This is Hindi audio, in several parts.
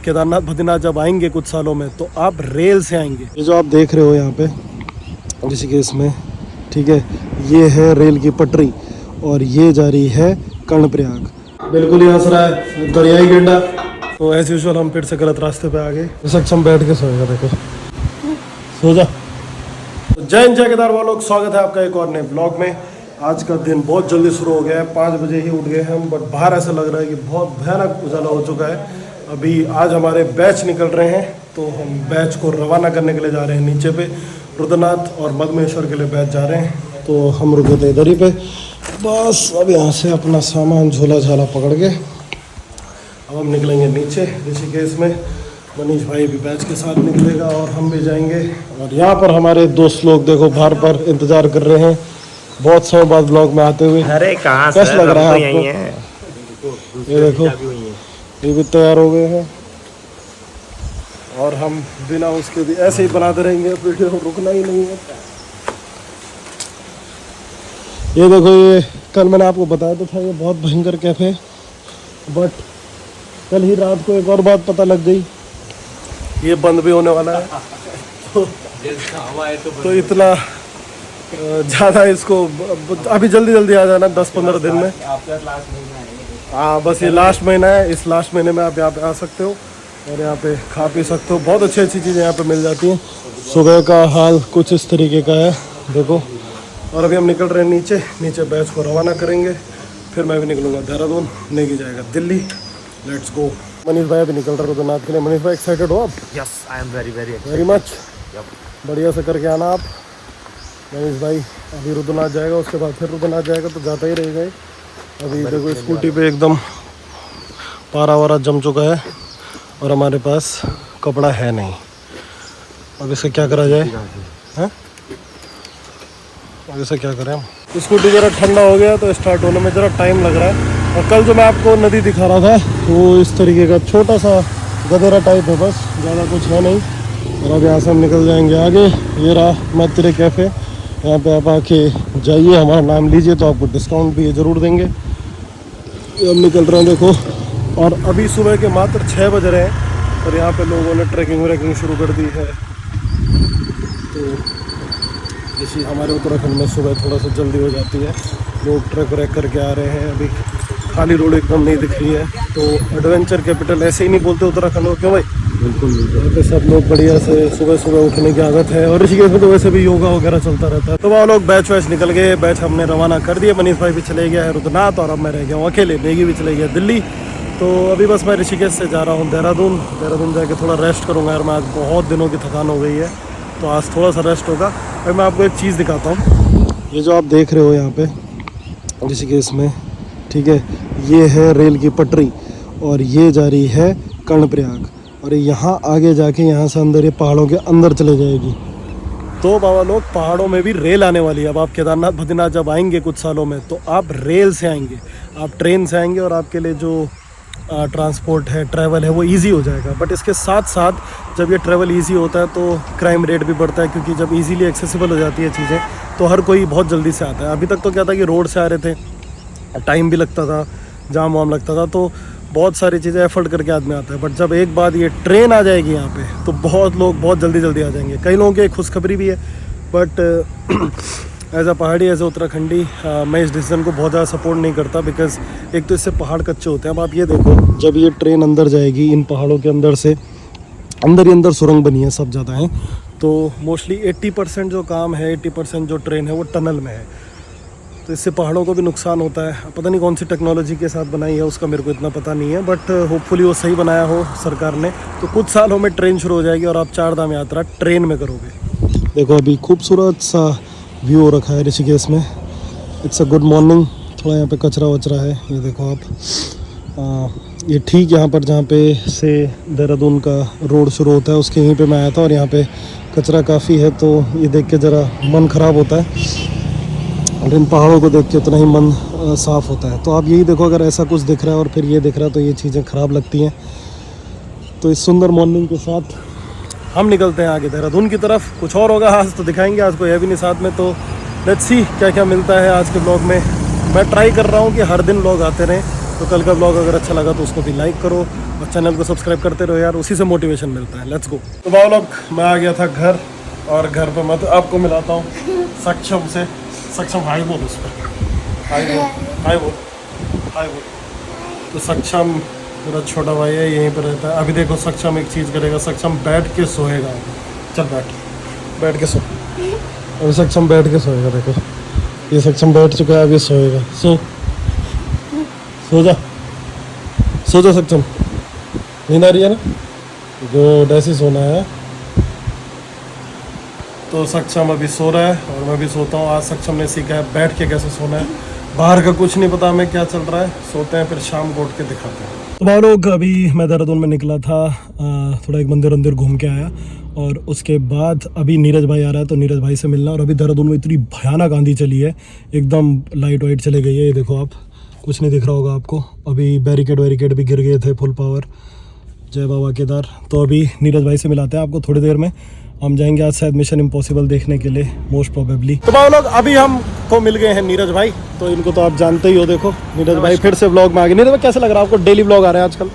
केदारनाथ बद्रीनाथ जब आएंगे कुछ सालों में तो आप रेल से आएंगे। ये जो आप देख रहे हो यहाँ पे ऋषिकेश में, ठीक है, ये है रेल की पटरी और ये जा रही है कर्णप्रयाग। बिल्कुल यहाँ से रहा है दरियाई गेंडा। तो एज यूजुअल हम फिर से गलत रास्ते पे आ गए। सक्षम बैठ के सोएगा, देखो सो जा। जय हिंद जय केदार वालों, स्वागत है आपका एक और नए ब्लॉग में। आज का दिन बहुत जल्दी शुरू हो गया है, 5 बजे ही उठ गए हैं हम, बट बाहर ऐसा लग रहा है कि बहुत भयानक उजाला हो चुका है। अभी आज हमारे बैच निकल रहे हैं तो हम बैच को रवाना करने के लिए जा रहे हैं नीचे पे। रुद्रनाथ और मधमेश्वर के लिए बैच जा रहे हैं तो हम रुके थे इधर ही पे। बस अब यहाँ से अपना सामान झोला झाला पकड़ के अब हम निकलेंगे नीचे ऋषिकेश में। मनीष भाई भी बैच के साथ निकलेगा और हम भी जाएंगे। और यहाँ पर हमारे दोस्त लोग देखो बाहर पर इंतज़ार कर रहे हैं बहुत समय बाद ब्लॉग में आते हुए। अरे कहाँ कैसा लग रहा है आपको? ये देखो ये भी तैयार हो गए हैं और हम बिना उसके भी ऐसे ही बनाते रहेंगे, वीडियो रुकना ही नहीं है। ये देखो, ये कल मैंने आपको बताया तो था ये बहुत भयंकर कैफे, बट कल ही रात को एक और बात पता लग गई, ये बंद भी होने वाला है। तो इतना ज़्यादा इसको अभी जल्दी जल्दी आ जाना 10-15 दिन में। हाँ बस ये लास्ट महीना है, इस लास्ट महीने में आप यहाँ पे आ सकते हो और यहाँ पे खा पी सकते हो। बहुत अच्छी अच्छी चीज़ें यहाँ पे मिल जाती हैं। सुबह का हाल कुछ इस तरीके का है देखो। और अभी हम निकल रहे हैं नीचे। नीचे बैच को रवाना करेंगे, फिर मैं भी निकलूँगा देहरादून, नेगी जाएगा दिल्ली। Let's go. मनीष भाई अभी निकल रहे रुद्रनाथ के लिए। मनीष भाई एक्साइटेड हो आप? Yes, I am very much. बढ़िया से करके आना आप। मनीष भाई अभी रुद्रनाथ जाएगा, उसके बाद फिर रुद्रनाथ जाएगा तो जाता ही रहेगा। अभी देखो स्कूटी पे एकदम पारा वारा जम चुका है और हमारे पास कपड़ा है नहीं। अब इसे क्या करा जाए? हैं? अब इसे क्या करें हम? स्कूटी ज़रा ठंडा हो गया तो स्टार्ट होने में ज़रा टाइम लग रहा है। और कल जो मैं आपको नदी दिखा रहा था वो इस तरीके का छोटा सा गदेरा टाइप है, बस ज़्यादा कुछ है नहीं। और अब यहाँ से हम निकल जाएंगे आगे। ये रहा मैं तेरे कैफ़े, यहाँ पे आप आके जाइए, हमारा नाम लीजिए तो आपको डिस्काउंट भी ज़रूर देंगे। हम निकल रहे हैं देखो। और अभी सुबह के मात्र 6 बज रहे हैं और यहाँ पे लोगों ने ट्रैकिंग व्रैकिंग शुरू कर दी है। तो जैसे हमारे उत्तराखंड में सुबह थोड़ा सा जल्दी हो जाती है, लोग ट्रैक व्रैक करके आ रहे हैं। अभी खाली रोड एकदम नहीं दिख रही है। तो एडवेंचर कैपिटल ऐसे ही नहीं बोलते उत्तराखंड को, क्यों भाई? बिल्कुल यहाँ पे सब लोग बढ़िया से सुबह सुबह उठने की आदत है। और ऋषिकेश में तो वैसे भी योगा वगैरह चलता रहता है। तो वहाँ लोग बैच वैच निकल गए, बैच हमने रवाना कर दिया। मनीष भाई भी चले गया है रुद्रनाथ और अब मैं रह गया हूँ अकेले। नेगी भी चले गया दिल्ली। तो अभी बस मैं ऋषिकेश से जा रहा हूँ देहरादून। देहरादून जाके थोड़ा रेस्ट करूँगा यार, मैं आज बहुत दिनों की थकान हो गई है तो आज थोड़ा सा रेस्ट होगा। और मैं आपको एक चीज़ दिखाता हूँ। ये जो आप देख रहे हो यहाँ पे ऋषिकेश में, ठीक है, ये है रेल की पटरी और ये जा रही है कर्णप्रयाग। और यहाँ आगे जाके यहाँ से अंदर ये पहाड़ों के अंदर चले जाएगी। तो बाबा लोग पहाड़ों में भी रेल आने वाली है। अब आप केदारनाथ बद्रीनाथ जब आएंगे कुछ सालों में तो आप रेल से आएंगे, आप ट्रेन से आएंगे और आपके लिए जो ट्रांसपोर्ट है, ट्रैवल है, वो इजी हो जाएगा। बट इसके साथ साथ जब ये ट्रैवल इजी होता है तो क्राइम रेट भी बढ़ता है, क्योंकि जब इजीली एक्सेसिबल हो जाती है चीज़ें तो हर कोई बहुत जल्दी से आता है। अभी तक तो क्या था कि रोड से आ रहे थे, टाइम भी लगता था, जाम वाम लगता था, तो बहुत सारी चीज़ें एफर्ट करके आदमी आता है। बट जब एक बार ये ट्रेन आ जाएगी यहाँ पे तो बहुत लोग बहुत जल्दी जल्दी आ जाएंगे। कई लोगों की एक खुशखबरी भी है, बट एज अ पहाड़ी, एज अ उत्तराखंडी, मैं इस डिसीजन को बहुत ज़्यादा सपोर्ट नहीं करता। बिकॉज एक तो इससे पहाड़ कच्चे होते हैं। अब आप ये देखो, जब ये ट्रेन अंदर जाएगी इन पहाड़ों के अंदर से, अंदर ही अंदर सुरंग बनी है, सब ज़्यादा हैं, तो मोस्टली 80% जो काम है, 80% जो ट्रेन है वो टनल में है। तो इससे पहाड़ों को भी नुकसान होता है। पता नहीं कौन सी टेक्नोलॉजी के साथ बनाई है, उसका मेरे को इतना पता नहीं है, बट होपफुली वो सही बनाया हो सरकार ने। तो कुछ सालों में ट्रेन शुरू हो जाएगी और आप 4 धाम यात्रा ट्रेन में करोगे। देखो अभी खूबसूरत सा व्यू हो रखा है ऋषिकेश में। It's a good morning. थोड़ा यहाँ पे कचरा वचरा है, ये देखो आप। ये ठीक यहाँ पर जहाँ पे से देहरादून का रोड शुरू होता है उसके यहीं पे मैं आया था और यहाँ पे कचरा काफ़ी है, तो ये देख के ज़रा मन ख़राब होता है। और इन पहाड़ों को देख के उतना ही मन साफ़ होता है। तो आप यही देखो, अगर ऐसा कुछ दिख रहा है और फिर ये दिख रहा है तो ये चीज़ें ख़राब लगती हैं। तो इस सुंदर मॉर्निंग के साथ हम निकलते हैं आगे देहरादून की तरफ। कुछ और होगा आज तो दिखाएंगे, आज कोई है भी नहीं साथ में। तो लेट्स सी क्या क्या मिलता है आज के ब्लॉग में। मैं ट्राई कर रहा हूँ कि हर दिन ब्लॉग आते रहें, तो कल का ब्लॉग अगर अच्छा लगा तो उसको भी लाइक करो और चैनल को सब्सक्राइब करते रहो यार, उसी से मोटिवेशन मिलता है। Let's go. तो भाई लोग मैं आ गया था घर, और घर पे मैं तो आपको मिलाता हूँ सक्षम से। सक्षम हाई बोल उस पर, हाई बोल, हाई बोल, हाई बोल। तो सक्षम मेरा छोटा भाई है, यहीं पर रहता है। अभी देखो सक्षम एक चीज़ करेगा, सक्षम बैठ के सोएगा। चल बैठ के सो। अभी सक्षम बैठ के सोएगा। देखो ये सक्षम बैठ चुका है, अभी सोएगा। सो जा सक्षम, नींद आ रही है ना? गुड, ऐसे सोना है। तो सक्षम अभी सो रहा है और मैं भी सोता हूँ। आज सक्षम ने सीखा है बैठ के कैसे सोना है। बाहर का कुछ नहीं पता हमें क्या चल रहा है। सोते हैं फिर शाम को उठ के दिखाते हैं। तो भाई लोग अभी मैं देहरादून में निकला था, थोड़ा एक मंदिर घूम के आया, और उसके बाद अभी नीरज भाई आ रहा है तो नीरज भाई से मिलना। और अभी देहरादून में इतनी भयानक आंधी चली है, एकदम लाइट वाइट चले गई है। ये देखो आप, कुछ नहीं दिख रहा होगा आपको। अभी बैरिकेड भी गिर गए थे फुल पावर। जय बाबा केदार। तो अभी नीरज भाई से मिलाते हैं आपको थोड़ी देर में। हम जाएंगे आज शायद मिशन इम्पॉसिबल देखने के लिए, मोस्ट प्रोबेबली। तो भाई लोग अभी हमको मिल गए हैं नीरज भाई, तो इनको तो आप जानते ही हो। देखो नीरज भाई फिर से व्लॉग में आ गए। नीरज भाई कैसा लग रहा है आपको? डेली व्लॉग आ रहे हैं आजकल।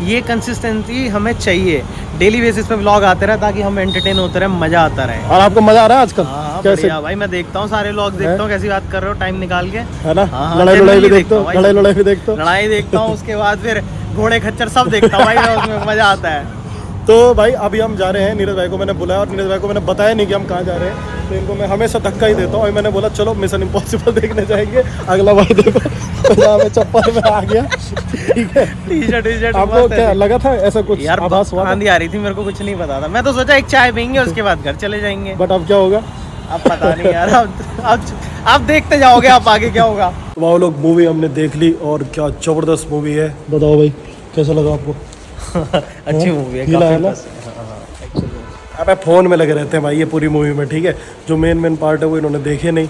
ये कंसिस्टेंसी हमें चाहिए, डेली बेसिस पे व्लॉग आते रहे ताकि हम एंटरटेन होते रहे, मजा आता रहे। और आपको मजा आ रहा है आजकल? कैसे भाई, मैं देखता हूँ सारे व्लॉग देखता हूँ। कैसी बात कर रहे हो, टाइम निकाल के, है ना? लड़ाई भी देखते हो? लड़ाई भी देखते हो? लड़ाई देखता हूँ, उसके बाद फिर घोड़े खच्चर सब देखता हूँ भाई, उसमें मजा आता है। तो भाई अभी हम जा रहे हैं, नीरज भाई को मैंने बुलाया और नीरज भाई को मैंने बताया नहीं कि हम कहाँ जा रहे हैं। तो इनको मैं हमेशा धक्का ही देता हूँ। और मैंने बोला चलो मिशन इम्पॉसिबल देखने जाएंगे। अगला भाई देखो मैं चप्पल में आ गया, ठीक है। टी-शर्ट आपको क्या लगा था ऐसा कुछ? यार आंधी आ रही थी, मेरे को कुछ नहीं पता था। मैं तो सोचा एक चाय पीएंगे उसके बाद घर चले जाएंगे, बट अब क्या होगा अब पता नहीं यार। अब देखते जाओगे आप आगे क्या होगा। वो लोग मूवी हमने देख ली और क्या जबरदस्त मूवी है। बताओ भाई कैसा लगा आपको? अच्छी मूवी है, काफी ना? अब फ़ोन में लगे रहते हैं भाई ये पूरी मूवी में, ठीक है। जो मेन पार्ट है वो इन्होंने देखे नहीं।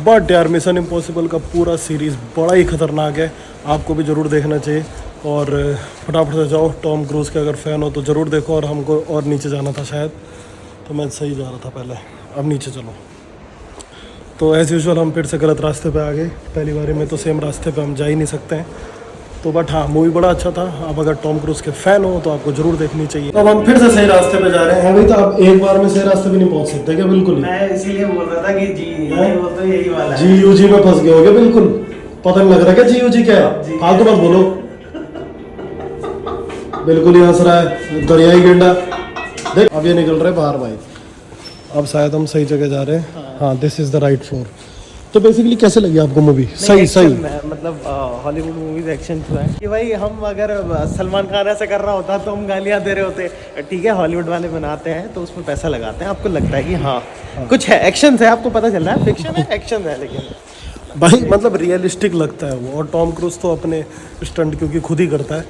बट यार मिशन इम्पॉसिबल का पूरा सीरीज़ बड़ा ही ख़तरनाक है, आपको भी ज़रूर देखना चाहिए। और फटाफट से जाओ, टॉम क्रूज़ के अगर फ़ैन हो तो ज़रूर देखो। और हमको और नीचे जाना था शायद, तो मैं सही जा रहा था पहले, अब नीचे चलो। तो एज़ यूजुअल हम फिर से गलत रास्ते पे आ गए। पहली बारी में तो सेम रास्ते पे हम जा ही नहीं सकते हैं। तो बट हाँ मूवी बड़ा अच्छा था। आप अगर टॉम क्रूज़ के फ़ैन हो तो आपको ज़रूर देखनी चाहिए। अब हम फिर से सही रास्ते पे जा रहे हैं। अभी तो आप एक बार में सही रास्ते पे नहीं पहुंच सकते क्या? बिल्कुल मैं इसीलिए बोल रहा था कि यही वाला है। GUG में फंस गए हो क्या? बिल्कुल पता नहीं लग रहा क्या GUG क्या है? फालतू मत बोलो, बिल्कुल ही हंस रहा है दरियाई गेंडा। देख अब ये निकल रहे बाहर भाई। अब शायद हम सही जगह जा रहे हैं। हाँ this is the right floor. तो बेसिकली कैसे लगी आपको मूवी? सही मतलब हॉलीवुड मूवीज एक्शन जो है कि भाई, हम अगर सलमान खान ऐसा कर रहा होता तो हम गालियां दे रहे होते। ठीक है, हॉलीवुड वाले बनाते हैं तो उसमें पैसा लगाते हैं, आपको लगता है कि हाँ कुछ है, एक्शन है, आपको पता चल रहा है फिक्शन है, एक्शन है, लेकिन भाई मतलब रियलिस्टिक लगता है वो। और टॉम क्रूज तो अपने स्टंट क्योंकि खुद ही करता है,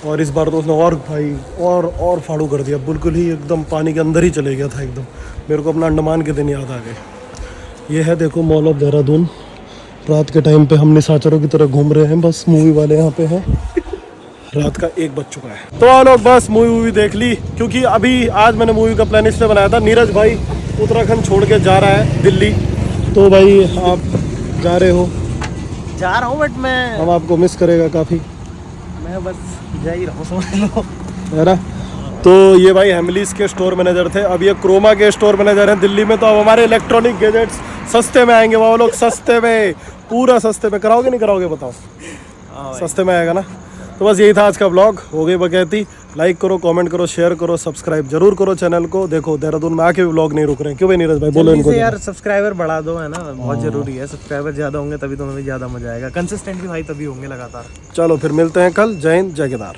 और इस बार तो उसने और भाई और फाड़ू कर दिया, बिल्कुल ही एकदम पानी के अंदर ही चले गया था एकदम। मेरे को अपना अंडमान के दिन याद आ गए। ये है देखो मॉल ऑफ देहरादून। रात के टाइम पे हम निशाचरों की तरह घूम रहे हैं, बस मूवी वाले यहाँ पे हैं। रात का 1 बज चुका है। तो आप लोग बस मूवी देख ली, क्योंकि अभी आज मैंने मूवी का प्लान इसलिए बनाया था। नीरज भाई उत्तराखंड छोड़ के जा रहा है दिल्ली। तो भाई आप जा रहे हो? जा रहा हूँ, बट मैं हम आपको मिस करेगा काफ़ी। मैं बस जा ही रहा हूँ, समझ लो, है ना। तो ये भाई हेमलीज के स्टोर मैनेजर थे, अब ये क्रोमा के स्टोर मैनेजर हैं दिल्ली में। तो अब हमारे इलेक्ट्रॉनिक गैजेट्स सस्ते में आएंगे, वो लोग सस्ते में, पूरा सस्ते में। कराओगे नहीं कराओगे बताओ? सस्ते में आएगा ना। तो बस यही था आज का ब्लॉग। हो गई बकैती। लाइक करो, कमेंट करो, शेयर करो, सब्सक्राइब जरूर करो चैनल को। देखो देहरादून में आके भी ब्लॉग नहीं रुक रहे हैं। क्यों भाई नीरज भाई बोलो इनको यार, सब्सक्राइबर बढ़ा दो, है ना, बहुत जरूरी है। सब्सक्राइबर ज्यादा होंगे तभी तो हमें ज्यादा मजा आएगा। कंसिस्टेंटली भाई तभी होंगे लगातार। चलो फिर मिलते हैं कल। जय हिंद, जय केदार।